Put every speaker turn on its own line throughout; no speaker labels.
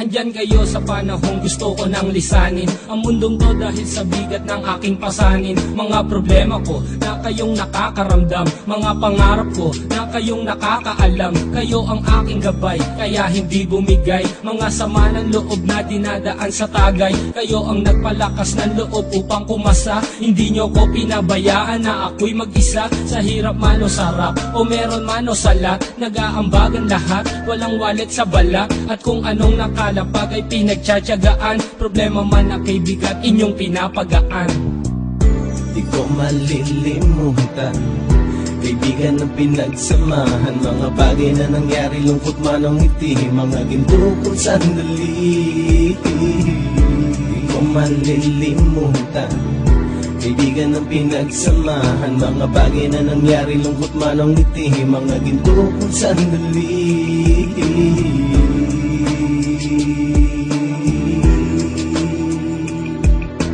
nandyan kayo sa panahong gusto ko nang lisanin ang mundong to dahil sa bigat ng aking pasanin. Mga problema ko na kayong nakakaramdam, mga pangarap ko na kayong nakakaalam. Kayo ang aking gabay, kaya hindi bumigay. Mga sama ng loob na dinadaan sa tagay, kayo ang nagpalakas ng loob upang kumasa. Hindi nyo ko pinabayaan na ako'y mag-isa. Sa hirap man o sarap, o meron man o salat, nag-aambagan lahat, walang walet sa balat. At kung anong nakalapag ay pinagtsatsagaan, problema man na kay bigat inyong pinapagaan.
Di ko malilimutan, kaibigan ng pinagsamahan, mga bagay na nangyari, lungkot man ang ngiti, mga ginto kong sandali. Di ko malilimutan, kaibigan ng pinagsamahan, mga bagay na nangyari, lungkot man ang ngiti, mga ginto kong sandali.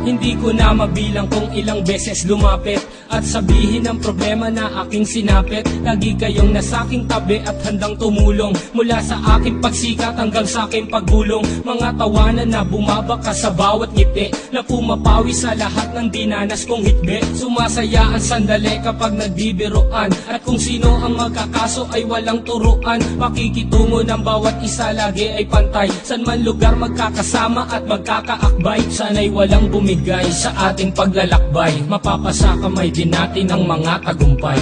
Hindi ko na mabilang kung ilang beses lumapit at sabihin ang problema na aking sinapit. Lagi kayong nasa aking tabi at handang tumulong, mula sa aking pagsikat hanggang sa aking paggulong. Mga tawanan na bumabaka sa bawat ngiti, na pumapawi sa lahat ng dinanas kong hitbe. Sumasaya ang sandali kapag nagbibiroan, at kung sino ang magkakaso ay walang turuan. Pakikitungo ng bawat isa lagi ay pantay, san man lugar magkakasama at magkakaakbay. Sana'y walang bumigay sa ating paglalakbay, mapapasa kamay din natin ang mga tagumpay.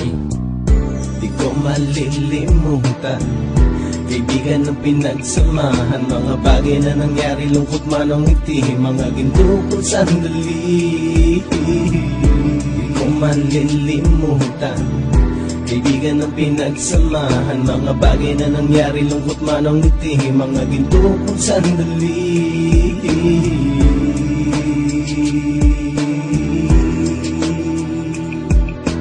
Di ko malilimutan, kaibigan ng pinagsamahan, mga bagay na nangyari, lungkot man ang ngiti, mga ginto kong sandali. Di ko malilimutan, kaibigan ng pinagsamahan, mga bagay na nangyari, lungkot man ang ngiti, mga ginto kong sandali.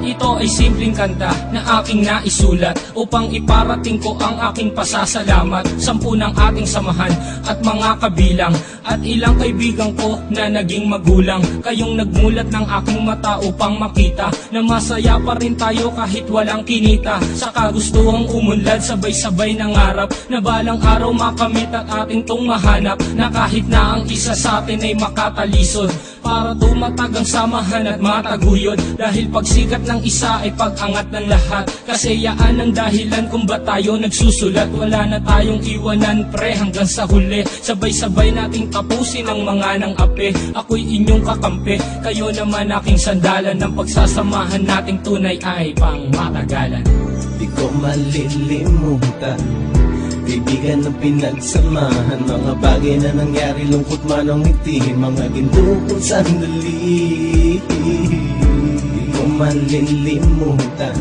Ito ay simpleng kanta na aking naisulat upang iparating ko ang aking pasasalamat. 10 ng ating samahan at mga kabilang, at ilang kaibigan ko na naging magulang. Kayong nagmulat ng aking mata upang makita na masaya pa rin tayo kahit walang kinita. Sa kagustuhang umunlad, sabay-sabay nangarap na balang araw makamit at ating tong mahanap, na kahit na ang isa sa atin ay makatalisod, para tumatag ang samahan at mataguyod. Dahil pagsikat ng isa ay pag-angat ng lahat, kasayaan ang dahilan kung ba't tayo nagsusulat. Wala na tayong iwanan pre hanggang sa huli, sabay-sabay nating tapusin ang mga nang ape. Ako'y inyong kakampi, kayo naman aking sandalan, ng pagsasamahan nating tunay ay pang matagalan.
Di ko malilimutan, kaibigan ng pinagsamahan, mga bagay na nangyari, lungkot man ang ngiti, mga ginto kong sandali. Di ko malilimutan,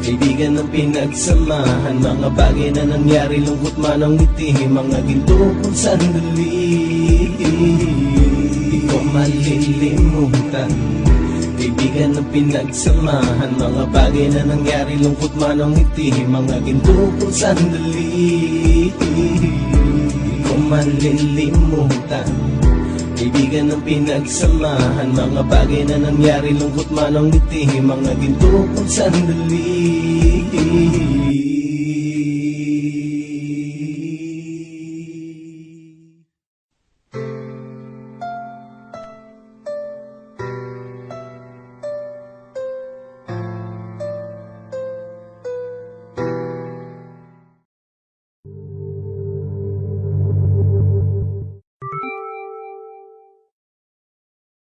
kaibigan ng pinagsamahan, mga bagay na nangyari, lungkot man ang ngiti, mga ginto kong sandali. Di ko malilimutan, kaibigan ng pinagsamahan, mga bagay na nangyari, lungkot man ang ngiti, mga ginto kong sandali. Di ko malilimutan, kaibigan ng pinagsamahan, mga bagay na nangyari, lungkot man ang ngiti, mga ginto kong sandali.